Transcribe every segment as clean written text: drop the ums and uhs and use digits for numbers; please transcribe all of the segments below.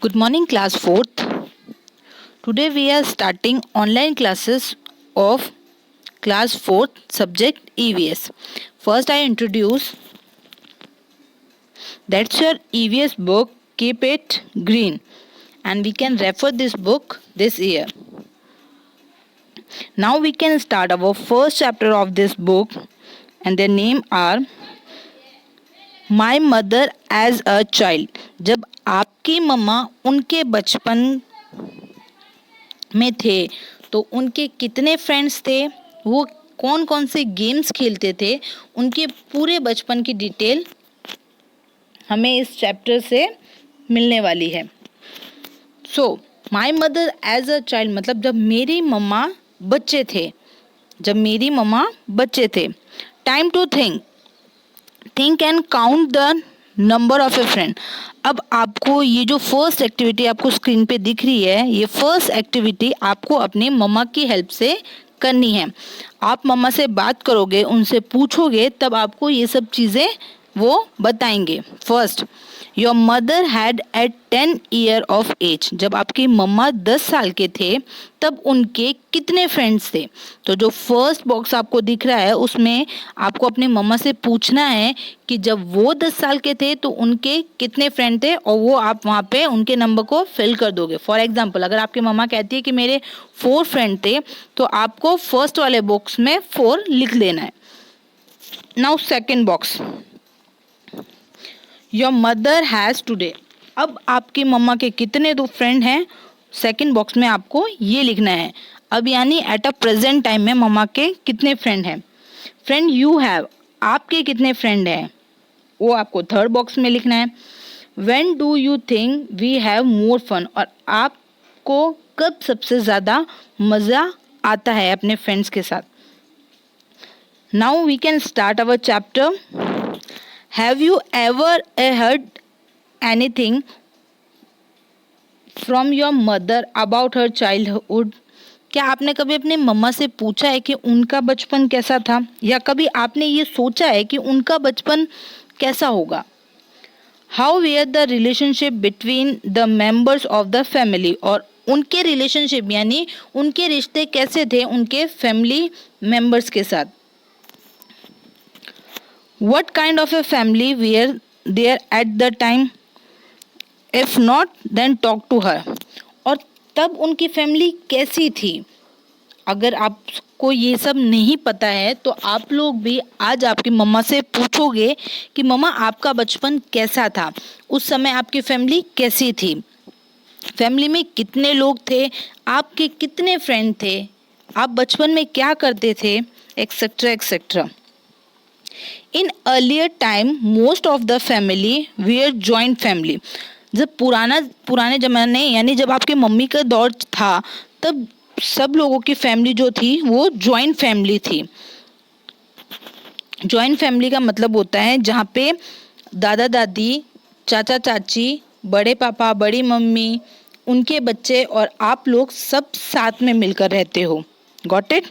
Good morning, class 4th. Today we are starting online classes of class 4th subject EVS. First I introduce that's your EVS book, Keep It Green, and we can refer this book this year. Now we can start our first chapter of this book, and their name are my mother as a child. जब आपकी मम्मा उनके बचपन में थे तो उनके कितने friends थे, वो कौन कौन से गेम्स खेलते थे, उनके पूरे बचपन की डिटेल हमें इस चैप्टर से मिलने वाली है. So my mother as a child मतलब जब मेरी मम्मा बच्चे थे. Time to think and count the number of a friend. अब आपको ये जो फर्स्ट एक्टिविटी आपको स्क्रीन पे दिख रही है, ये फर्स्ट एक्टिविटी आपको अपनी मम्मा की हेल्प से करनी है. आप मम्मा से बात करोगे, उनसे पूछोगे, तब आपको ये सब चीज़ें वो बताएंगे. First, your mother had at 10 year of age. जब आपकी मम्मा 10 साल के थे तब उनके कितने फ्रेंड्स थे. तो जो फर्स्ट बॉक्स आपको दिख रहा है उसमें आपको अपनी मम्मा से पूछना है कि जब वो 10 साल के थे तो उनके कितने फ्रेंड थे, और वो आप वहाँ पे उनके नंबर को फिल कर दोगे. फॉर एग्जाम्पल, अगर आपकी मम्मा कहती है कि मेरे 4 फ्रेंड थे तो आपको फर्स्ट वाले बॉक्स में 4 लिख लेना है. Now second box, your mother has today. अब आपकी मम्मा के कितने दो फ्रेंड हैं, सेकंड बॉक्स में आपको ये लिखना है. अब यानी एट अ प्रेजेंट टाइम में मम्मा के कितने फ्रेंड हैं. फ्रेंड यू हैव, आपके कितने फ्रेंड हैं, वो आपको थर्ड बॉक्स में लिखना है. When do you think we have more fun, और आपको कब सबसे ज़्यादा मज़ा आता है अपने फ्रेंड्स के साथ. Now we can start our chapter. Have you ever heard anything from your mother about her childhood? क्या आपने कभी अपनी मम्मा से पूछा है कि उनका बचपन कैसा था, या कभी आपने ये सोचा है कि उनका बचपन कैसा होगा. How were the relationship between the members of the family? और उनके रिलेशनशिप यानी उनके रिश्ते कैसे थे उनके फैमिली मेंबर्स के साथ. What kind of a family were there at the time? If not, then talk to her. और तब उनकी फैमिली कैसी थी. अगर आपको ये सब नहीं पता है तो आप लोग भी आज आपकी मम्मा से पूछोगे कि मम्मा आपका बचपन कैसा था, उस समय आपकी फैमिली कैसी थी, फैमिली में कितने लोग थे, आपके कितने फ्रेंड थे, आप बचपन में क्या करते थे, etcetera etcetera. In earlier time most of the family were joint family. जब पुराने ज़माने यानी जब आपकी मम्मी का दौर था तब सब लोगों की फैमिली जो थी वो जॉइंट फैमिली थी. जॉइंट फैमिली का मतलब होता है जहाँ पे दादा दादी, चाचा चाची, बड़े पापा, बड़ी मम्मी, उनके बच्चे और आप लोग सब साथ में मिलकर रहते हो. Got it.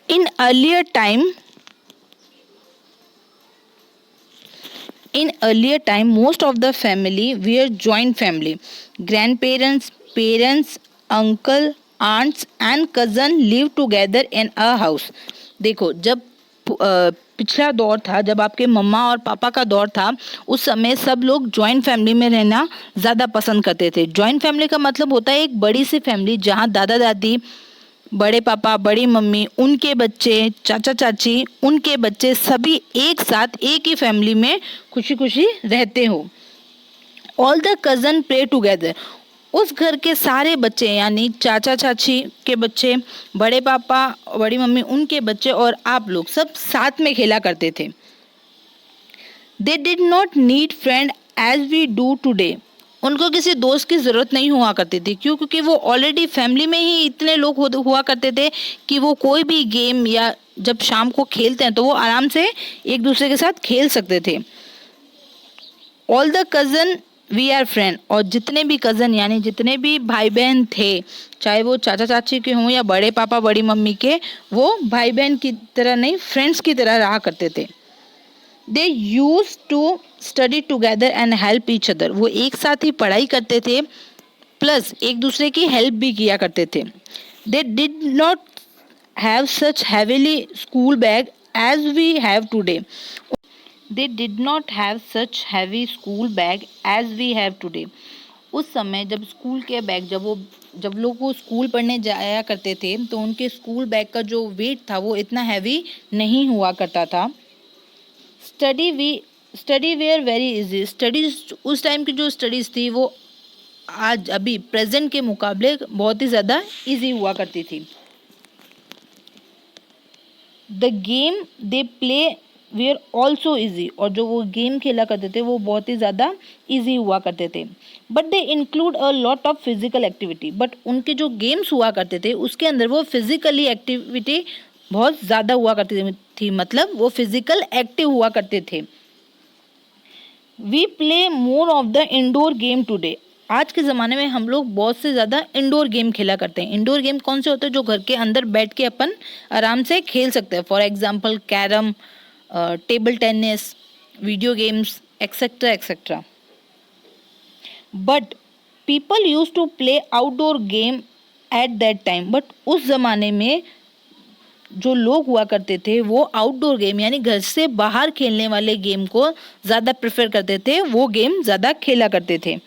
In earlier time, most of the family were joint family. Grandparents, parents, uncle, aunts and cousin live together in a house. देखो, जब पिछला दौर था, जब आपके मम्मा और पापा का दौर था, उस समय सब लोग जॉइंट फैमिली में रहना ज़्यादा पसंद करते थे. जॉइंट फैमिली का मतलब होता है एक बड़ी सी फैमिली जहाँ दादा दादी, बड़े पापा, बड़ी मम्मी, उनके बच्चे, चाचा चाची, उनके बच्चे सभी एक साथ एक ही फैमिली में खुशी खुशी रहते हो. All the cousin play together. उस घर के सारे बच्चे यानी चाचा चाची के बच्चे, बड़े पापा, बड़ी मम्मी, उनके बच्चे और आप लोग सब साथ में खेला करते थे. They did not need friend as we do today. उनको किसी दोस्त की ज़रूरत नहीं हुआ करती थी. क्यों? क्योंकि वो ऑलरेडी फैमिली में ही इतने लोग हुआ करते थे कि वो कोई भी गेम या जब शाम को खेलते हैं तो वो आराम से एक दूसरे के साथ खेल सकते थे. All the cousin we are friend. और जितने भी कज़न यानी जितने भी भाई बहन थे, चाहे वो चाचा चाची के हों या बड़े पापा बड़ी मम्मी के, वो भाई बहन की तरह नहीं, फ्रेंड्स की तरह रहा करते थे. They use to study together and help each other, वो एक साथ ही पढ़ाई करते थे प्लस एक दूसरे की हेल्प भी किया करते थे. They did not have such heavily school bag as we have today. They did not have such heavy school bag as we have today. उस समय जब स्कूल के बैग जब लोग वो स्कूल पढ़ने जाया करते थे तो उनके स्कूल बैग का जो वेट था वो इतना हैवी नहीं हुआ करता था. Study were very easy. Studies उस टाइम की जो स्टडीज़ थी वो आज अभी प्रेजेंट के मुकाबले बहुत ही ज़्यादा इजी हुआ करती थी. The game they play were also easy. और जो वो गेम खेला करते थे वो बहुत ही ज़्यादा ईजी हुआ करते थे. But they include a lot of physical activity. But उनके जो गेम्स हुआ करते थे उसके अंदर वो फिजिकली एक्टिविटी बहुत ज़्यादा हुआ करती थी, मतलब वो फिजिकल एक्टिव हुआ करते थे. We play more of the indoor game today. आज के ज़माने में हम लोग बहुत से ज़्यादा इंडोर गेम खेला करते हैं. इंडोर गेम कौन से होते हैं? जो घर के अंदर बैठ के अपन आराम से खेल सकते हैं. For example carrom, table tennis, video games etcetera etcetera. But people use to play outdoor game at that time. But उस ज़माने में जो लोग हुआ करते थे वो आउटडोर गेम यानी घर से बाहर खेलने वाले गेम को ज़्यादा प्रेफर करते थे, वो गेम ज़्यादा खेला करते थे.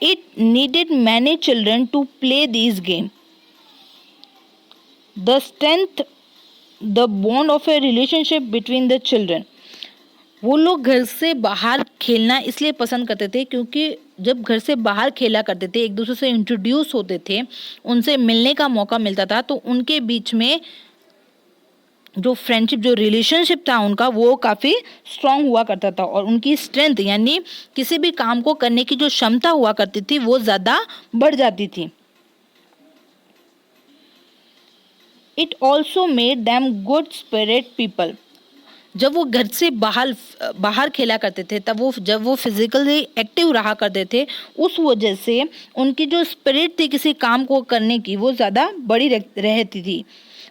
It needed many children to play these games. The strength, the bond of a relationship between the children. वो लोग घर से बाहर खेलना इसलिए पसंद करते थे क्योंकि जब घर से बाहर खेला करते थे, एक दूसरे से इंट्रोड्यूस होते थे, उनसे मिलने का मौका मिलता था, तो उनके बीच में जो फ्रेंडशिप, जो रिलेशनशिप था उनका, वो काफ़ी स्ट्रांग हुआ करता था. और उनकी स्ट्रेंथ यानी किसी भी काम को करने की जो क्षमता हुआ करती थी वो ज़्यादा बढ़ जाती थी. It also made them good spirit people. जब वो घर से बाहर खेला करते थे तब जब वो फिजिकली एक्टिव रहा करते थे, उस वजह से उनकी जो स्पिरिट थी किसी काम को करने की वो ज़्यादा बड़ी रहती थी.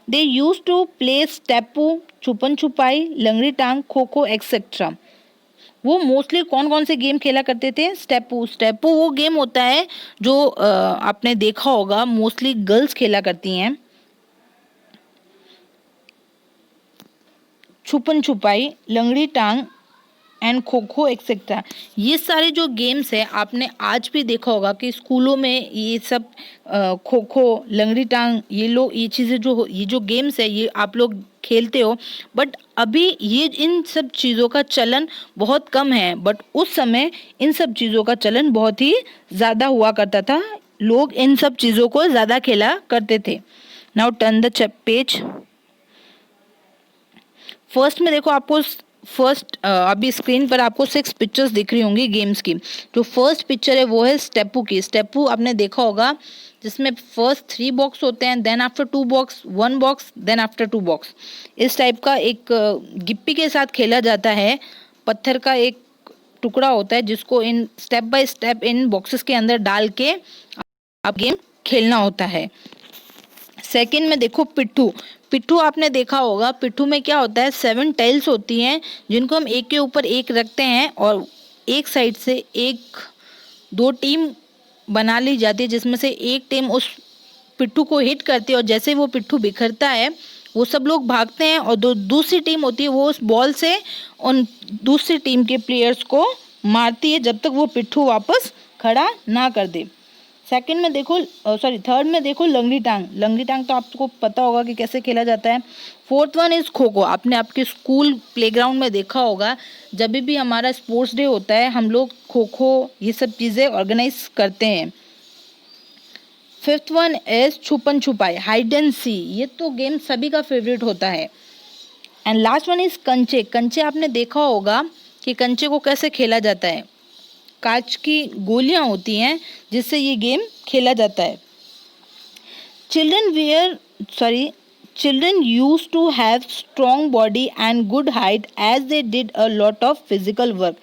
दे यूज टू प्ले स्टेपू, छुपन छुपाई, लंगड़ी टांग, खो खो एक्सेट्रा. वो मोस्टली कौन कौन से गेम खेला करते थे? स्टेपू वो गेम होता है जो आपने देखा होगा मोस्टली गर्ल्स खेला करती हैं. छुपन छुपाई, लंगड़ी टांग एंड खो खो एक्सेट्रा. ये सारे जो गेम्स हैं आपने आज भी देखा होगा कि स्कूलों में ये सब खो खो, लंगड़ी टांग, ये चीज़ें ये जो गेम्स है ये आप लोग खेलते हो. बट अभी ये इन सब चीज़ों का चलन बहुत कम है. बट उस समय इन सब चीज़ों का चलन बहुत ही ज़्यादा हुआ करता था. लोग इन सब चीज़ों को ज़्यादा खेला करते थे. Now turn the page. First में देखो आपको अभी स्क्रीन पर आपको 6 पिक्चर्स दिख रही होंगी गेम्स की. जो फर्स्ट पिक्चर है वो है स्टेपू की. स्टेपू आपने देखा होगा जिसमें फर्स्ट 3 बॉक्स होते हैं, then after 2 box, 1 box, then after 2 box. इस टाइप का एक गिप्पी के साथ खेला जाता है. पत्थर का एक टुकड़ा होता है जिसको in step by step in boxes के अंदर डाल के आप गेम खेलना होता है. सेकंड में देखो पिट्ठू. पिट्ठू आपने देखा होगा. पिट्ठू में क्या होता है? 7 टाइल्स होती हैं जिनको हम एक के ऊपर एक रखते हैं और एक साइड से 1-2 टीम बना ली जाती है जिसमें से एक टीम उस पिट्ठू को हिट करती है और जैसे वो पिट्ठू बिखरता है वो सब लोग भागते हैं और दूसरी टीम होती है वो उस बॉल से उन दूसरी टीम के प्लेयर्स को मारती है जब तक वो पिट्ठू वापस खड़ा ना कर दे. सेकंड में देखो थर्ड में देखो लंगड़ी टांग. लंगड़ी टांग तो आपको पता होगा कि कैसे खेला जाता है. Fourth one is kho kho. आपने आपके स्कूल प्लेग्राउंड में देखा होगा जब भी हमारा स्पोर्ट्स डे होता है हम लोग खो खो ये सब चीज़ें ऑर्गेनाइज करते हैं. फिफ्थ वन इज़ छुपन छुपाई, हाइड एंड सी. ये तो गेम सभी का फेवरेट होता है. एंड लास्ट वन इज़ कंचे. कंचे आपने देखा होगा कि कंचे को कैसे खेला जाता है. कांच की गोलियां होती हैं जिससे ये गेम खेला जाता है. Children used to have strong body and good height as they did a lot of physical work.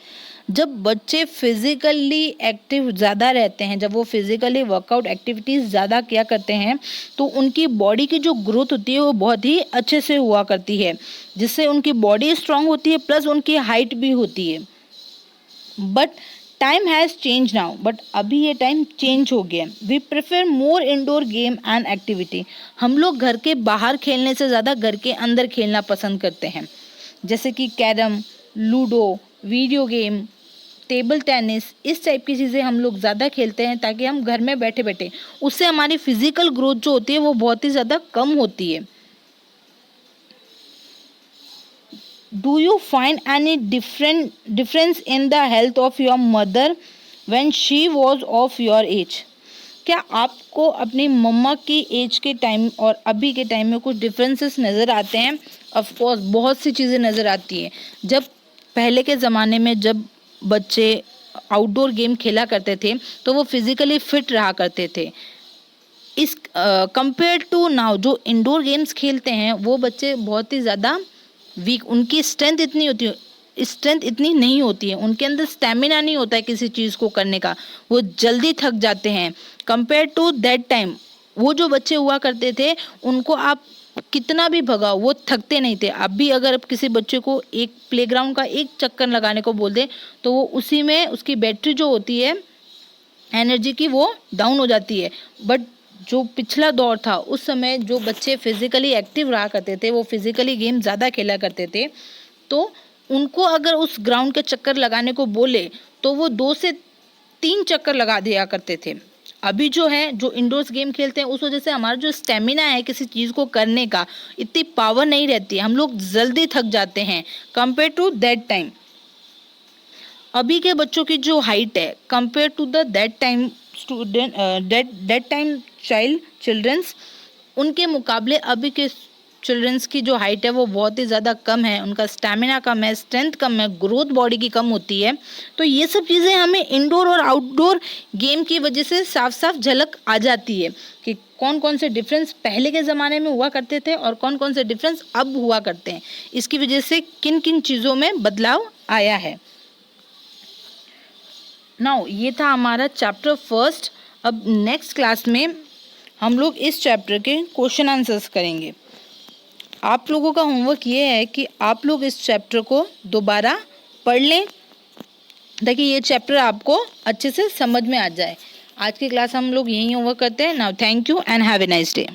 जब बच्चे फिजिकली एक्टिव ज़्यादा रहते हैं, जब वो फिजिकली वर्कआउट एक्टिविटीज़ ज़्यादा किया करते हैं, तो उनकी बॉडी की जो ग्रोथ होती है वो बहुत ही अच्छे से हुआ करती है, जिससे उनकी बॉडी स्ट्रांग होती है प्लस उनकी हाइट भी होती है। But time has change now, but अभी ये टाइम चेंज हो गया। We prefer more indoor game and activity. हम लोग घर के बाहर खेलने से ज़्यादा घर के अंदर खेलना पसंद करते हैं, जैसे कि carrom, ludo, video game, table tennis, इस टाइप की चीज़ें हम लोग ज़्यादा खेलते हैं ताकि हम घर में बैठे बैठे, उससे हमारी फिजिकल ग्रोथ जो होती है वो बहुत ही ज़्यादा कम होती है। Do you find any difference in the health of your mother when she was of your age? क्या आपको अपनी मम्मा की एज के टाइम और अभी के टाइम में कुछ डिफरेंसेस नज़र आते हैं? ऑफ कोर्स बहुत सी चीज़ें नज़र आती हैं। जब पहले के ज़माने में जब बच्चे आउटडोर गेम खेला करते थे तो वो फिज़िकली फिट रहा करते थे। इस कंपेयर टू नाउ जो इंडोर गेम्स खेलते हैं वो बच्चे बहुत ही ज़्यादा वीक, उनकी स्ट्रेंथ इतनी नहीं होती है, उनके अंदर स्टेमिना नहीं होता है किसी चीज़ को करने का, वो जल्दी थक जाते हैं। कंपेयर टू दैट टाइम वो जो बच्चे हुआ करते थे उनको आप कितना भी भगाओ वो थकते नहीं थे। अब भी अगर आप किसी बच्चे को एक प्लेग्राउंड का एक चक्कर लगाने को बोल दें तो वो उसी में उसकी बैटरी जो होती है एनर्जी की वो डाउन हो जाती है। बट जो पिछला दौर था उस समय जो बच्चे फिज़िकली एक्टिव रहा करते थे, वो फिज़िकली गेम ज़्यादा खेला करते थे, तो उनको अगर उस ग्राउंड के चक्कर लगाने को बोले तो वो 2 से 3 चक्कर लगा दिया करते थे। अभी जो है जो इंडोर्स गेम खेलते हैं उस वजह से हमारा जो स्टेमिना है किसी चीज़ को करने का, इतनी पावर नहीं रहती है, हम लोग जल्दी थक जाते हैं कंपेयर टू दैट टाइम। अभी के बच्चों की जो हाइट है compare to the that time student that time childrens, उनके मुकाबले अभी के चिल्ड्रंस की जो हाइट है वो बहुत ही ज़्यादा कम है, उनका स्टैमिना कम है, स्ट्रेंथ कम है, ग्रोथ बॉडी की कम होती है। तो ये सब चीज़ें हमें इंडोर और आउटडोर गेम की वजह से साफ साफ झलक आ जाती है कि कौन कौन से डिफरेंस पहले के ज़माने में हुआ करते थे और कौन कौन से डिफरेंस अब हुआ करते हैं, इसकी वजह से किन किन चीज़ों में बदलाव आया है। नाउ ये था हमारा चैप्टर फर्स्ट। अब नेक्स्ट क्लास में हम लोग इस चैप्टर के क्वेश्चन आंसर्स करेंगे। आप लोगों का होमवर्क ये है कि आप लोग इस चैप्टर को दोबारा पढ़ लें ताकि ये चैप्टर आपको अच्छे से समझ में आ जाए। आज की क्लास हम लोग यहीं होमवर्क करते हैं। Now thank you and have a nice day.